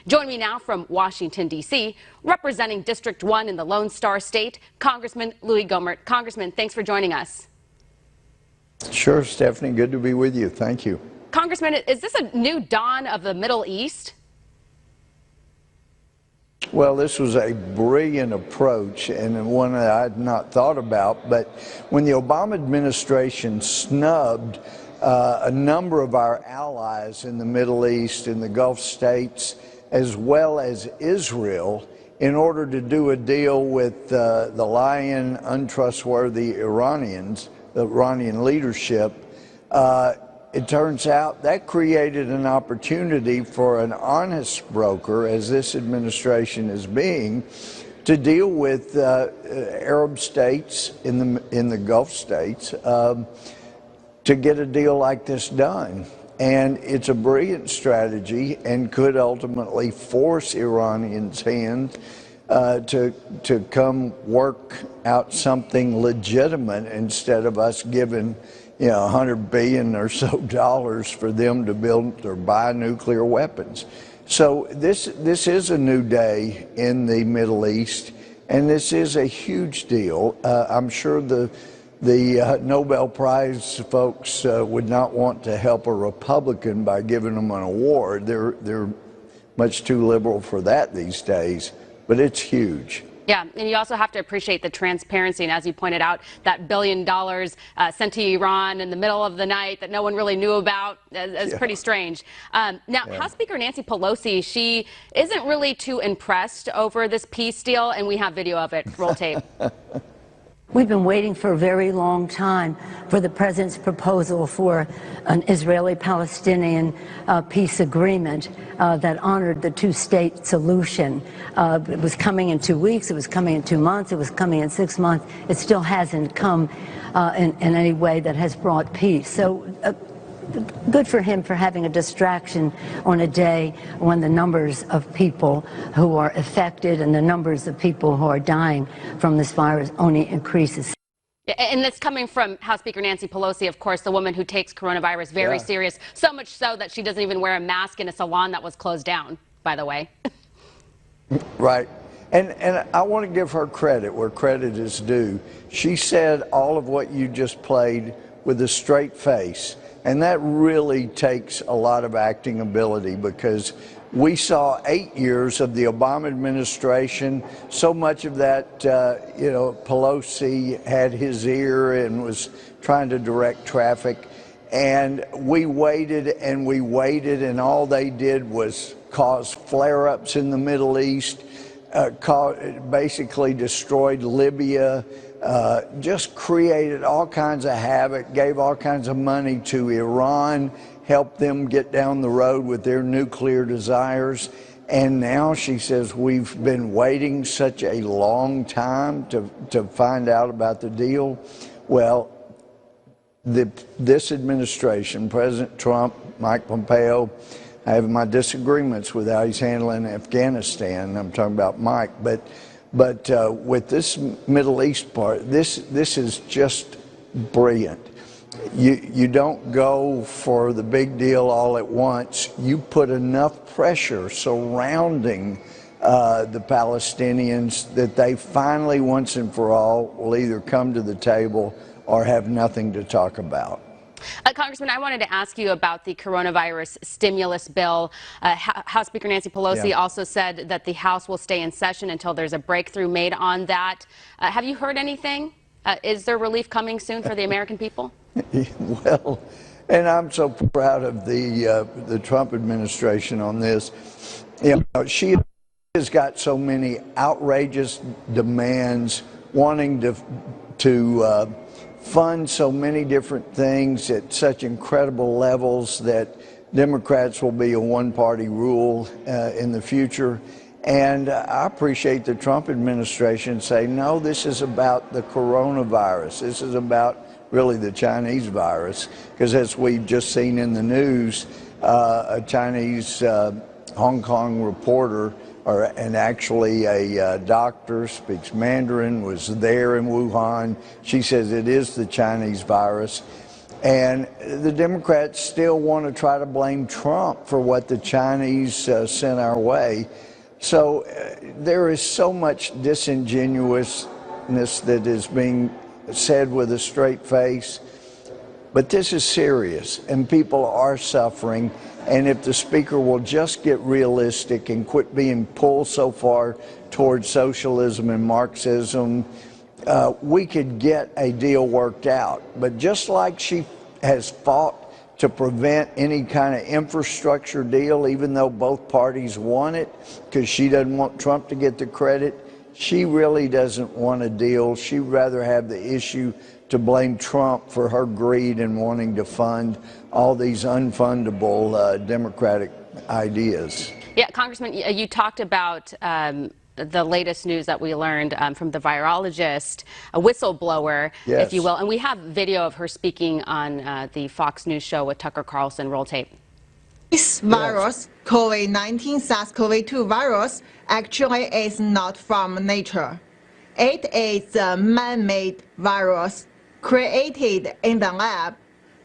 Join me now from Washington, D.C., representing District 1 in the Lone Star State, Congressman Louie Gohmert. Congressman, thanks for joining us. Sure, Stephanie. Good to be with you. Thank you. Congressman, is this a new dawn of the Middle East? Well, this was a brilliant approach and one that I had not thought about. But when the Obama administration snubbed a number of our allies in the Middle East, in the Gulf states, as well as Israel, in order to do a deal with the lying, untrustworthy Iranians, the Iranian leadership, it turns out that created an opportunity for an honest broker, as this administration is being, to deal with Arab states in the Gulf states to get a deal like this done. And it's a brilliant strategy and could ultimately force Iranians' hand to come work out something legitimate instead of us giving $100 billion or so for them to build or buy nuclear weapons. So this is a new day in the Middle East, and this is a huge deal. I'm sure the Nobel Prize folks would not want to help a Republican by giving them an award. They're much too liberal for that these days, but it's huge. Yeah, and you also have to appreciate the transparency, and as you pointed out, that $1 billion sent to Iran in the middle of the night that no one really knew about is pretty strange. House Speaker Nancy Pelosi, she isn't really too impressed over this peace deal, and we have video of it. Roll tape. We've been waiting for a very long time for the president's proposal for an Israeli-Palestinian peace agreement that honored the two-state solution. It was coming in 2 weeks, it was coming in 2 months, it was coming in 6 months. It still hasn't come in any way that has brought peace. So good for him for having a distraction on a day when the numbers of people who are affected and the numbers of people who are dying from this virus only increases. And that's coming from House Speaker Nancy Pelosi, of course, the woman who takes coronavirus very serious, so much so that she doesn't even wear a mask in a salon that was closed down, by the way. Right. And I want to give her credit where credit is due. She said all of what you just played with a straight face. And that really takes a lot of acting ability, because we saw 8 years of the Obama administration. So much of that, Pelosi had his ear and was trying to direct traffic. And we waited and we waited, and all they did was cause flare-ups in the Middle East, basically destroyed Libya, just created all kinds of havoc, gave all kinds of money to Iran, helped them get down the road with their nuclear desires. And now she says we've been waiting such a long time to find out about the deal. Well, this administration, President Trump, Mike Pompeo, I have my disagreements with how he's handling Afghanistan. I'm talking about Mike, but with this Middle East part, this is just brilliant. You don't go for the big deal all at once. You put enough pressure surrounding the Palestinians that they finally, once and for all, will either come to the table or have nothing to talk about. Congressman, I wanted to ask you about the coronavirus stimulus bill. House Speaker Nancy Pelosi also said that the House will stay in session until there's a breakthrough made on that. Have you heard anything? Is there relief coming soon for the American people? Well, and I'm so proud of the Trump administration on this. She has got so many outrageous demands, wanting to fund so many different things at such incredible levels that Democrats will be a one-party rule in the future. And I appreciate the Trump administration saying, no, this is about the coronavirus. This is about really the Chinese virus, because as we've just seen in the news, a Chinese Hong Kong reporter, and actually a doctor, speaks Mandarin, was there in Wuhan. She says it is the Chinese virus. And the Democrats still want to try to blame Trump for what the Chinese sent our way. So there is so much disingenuousness that is being said with a straight face. But this is serious, and people are suffering. And if the Speaker will just get realistic and quit being pulled so far towards socialism and Marxism, we could get a deal worked out. But just like she has fought to prevent any kind of infrastructure deal, even though both parties want it, because she doesn't want Trump to get the credit, she really doesn't want a deal. She'd rather have the issue to blame Trump for her greed and wanting to fund all these unfundable Democratic ideas. Yeah, Congressman, you talked about the latest news that we learned from the virologist, a whistleblower, yes, if you will. And we have video of her speaking on the Fox News show with Tucker Carlson. Roll tape. This virus, COVID-19 SARS-CoV-2 virus, actually is not from nature. It is a man-made virus created in the lab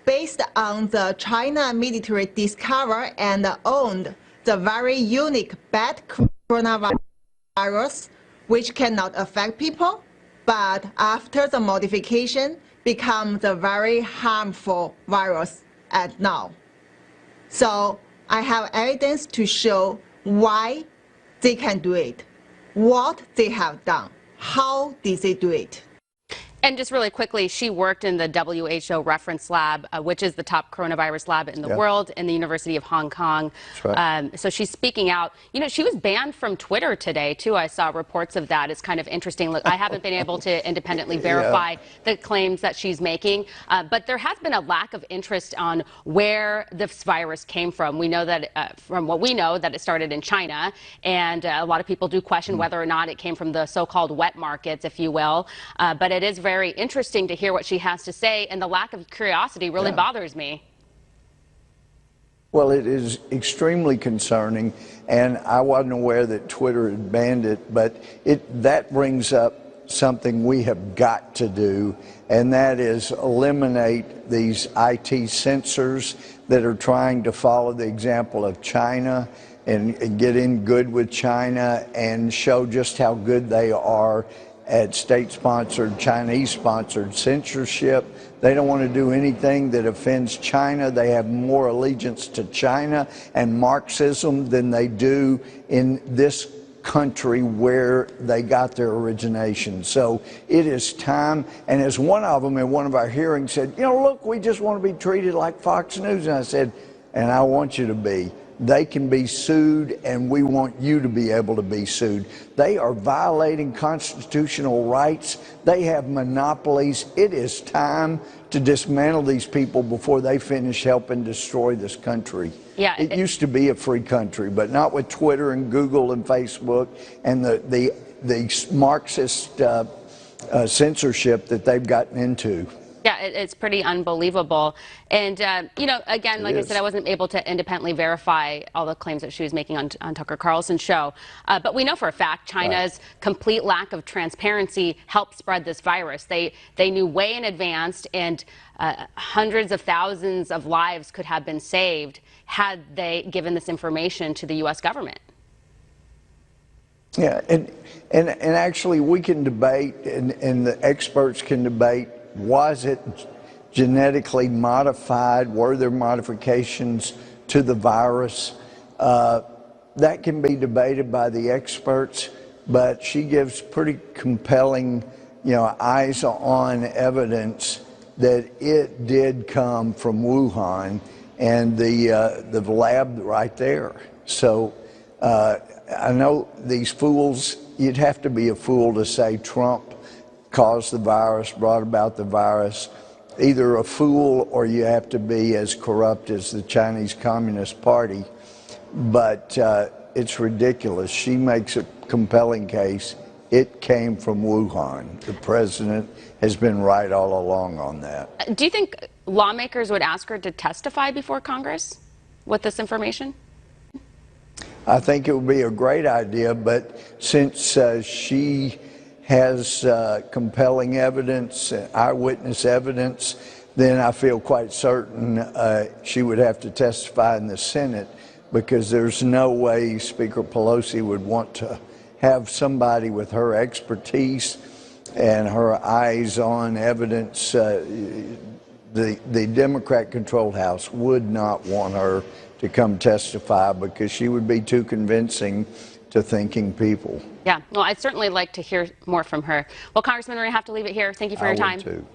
based on the China military discovered and owned the very unique bat coronavirus, which cannot affect people, but after the modification becomes a very harmful virus at now. So I have evidence to show why they can do it, what they have done, how did they do it. And just really quickly, she worked in the WHO reference lab, which is the top coronavirus lab in the world, in the University of Hong Kong. Right. So she's speaking out. You know, she was banned from Twitter today, too. I saw reports of that. It's kind of interesting. Look, I haven't been able to independently verify the claims that she's making, but there has been a lack of interest on where this virus came from. We know that, from what we know, that it started in China, and a lot of people do question whether or not it came from the so-called wet markets, if you will. But it is very interesting to hear what she has to say, and the lack of curiosity really bothers me. Well, it is extremely concerning, and I wasn't aware that Twitter had banned it, but that brings up something we have got to do, and that is eliminate these IT censors that are trying to follow the example of China and get in good with China and show just how good they are at state-sponsored, Chinese-sponsored censorship. They don't want to do anything that offends China. They have more allegiance to China and Marxism than they do in this country where they got their origination. So it is time, and as one of them in one of our hearings said, you know, look, we just want to be treated like Fox News. And I said, and I want you to be. They can be sued, and we want you to be able to be sued. They are violating constitutional rights. They have monopolies. It is time to dismantle these people before they finish helping destroy this country. Yeah, it used to be a free country, but not with Twitter and Google and Facebook and the Marxist censorship that they've gotten into. Yeah, it's pretty unbelievable. And, you know, again, like I said, I wasn't able to independently verify all the claims that she was making on Tucker Carlson's show. But we know for a fact China's complete lack of transparency helped spread this virus. They knew way in advance, and hundreds of thousands of lives could have been saved had they given this information to the U.S. government. Yeah, and actually we can debate, and the experts can debate, was it genetically modified? Were there modifications to the virus? That can be debated by the experts, but she gives pretty compelling, you know, eyes-on evidence that it did come from Wuhan and the lab right there. So I know these fools, you'd have to be a fool to say Trump caused the virus, brought about the virus. Either a fool or you have to be as corrupt as the Chinese Communist Party. But it's ridiculous. She makes a compelling case. It came from Wuhan. The president has been right all along on that. Do you think lawmakers would ask her to testify before Congress with this information? I think it would be a great idea, but since she has compelling evidence, eyewitness evidence, then I feel quite certain she would have to testify in the Senate, because there's no way Speaker Pelosi would want to have somebody with her expertise and her eyes on evidence. The Democrat-controlled House would not want her to come testify, because she would be too convincing to thinking people. Yeah, well, I'd certainly like to hear more from her. Well, Congressman, we're going to have to leave it here. Thank you for your time. I would too.